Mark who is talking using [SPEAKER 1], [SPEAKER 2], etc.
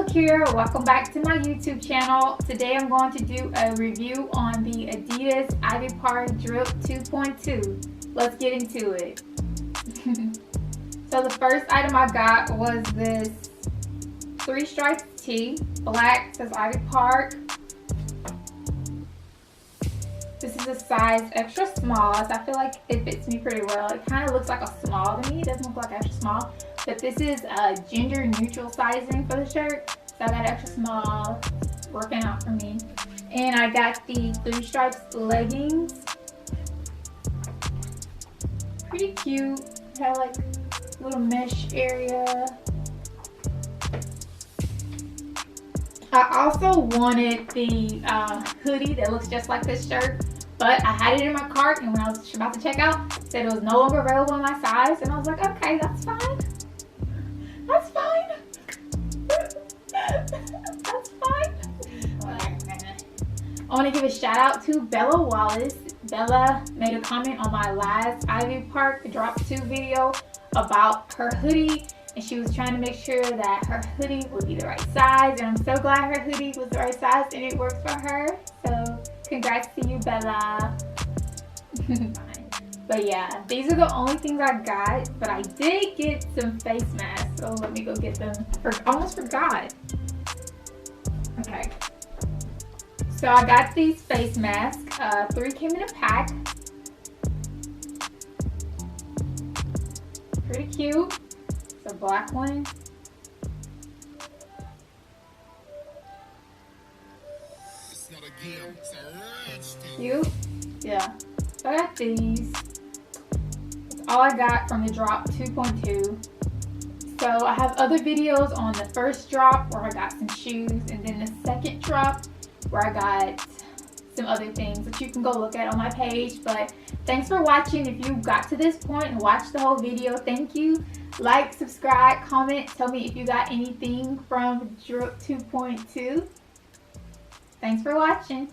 [SPEAKER 1] Hello here, welcome back to my YouTube channel. Today I'm going to do a review on the Adidas Ivy Park Drip 2.2. Let's get into it. So the first item I got was this 3-stripe tee, black, says Ivy Park. This is a size extra small, so I feel like it fits me pretty well. It kind of looks like a small to me. It doesn't look like extra small, but this is a gender neutral sizing for the shirt. So I got extra small, working out for me. And I got the 3 stripes leggings. Pretty cute. It had like a little mesh area. I also wanted the hoodie that looks just like this shirt, but I had it in my cart, and when I was about to check out, it said it was no longer available in my size, and I was like, okay, that's fine. That's fine. That's fine. I want to give a shout out to Bella Wallace. Bella made a comment on my last Ivy Park Drop 2 video about her hoodie, and she was trying to make sure that her hoodie would be the right size, and I'm so glad her hoodie was the right size and it works for her. So congrats to you, Bella. But yeah, these are the only things I got, but I did get some face masks, so let me go get them. Almost forgot. Okay. So I got these face masks. 3 came in a pack. Pretty cute. It's a black one. Cute. Yeah. So I got these. That's all I got from the drop 2.2. So I have other videos on the first drop where I got some shoes, and then the second drop where I got some other things that you can go look at on my page. But thanks for watching. If you got to this point and watched the whole video, thank you. Like, subscribe, comment, tell me if you got anything from Drip 2.2. Thanks for watching.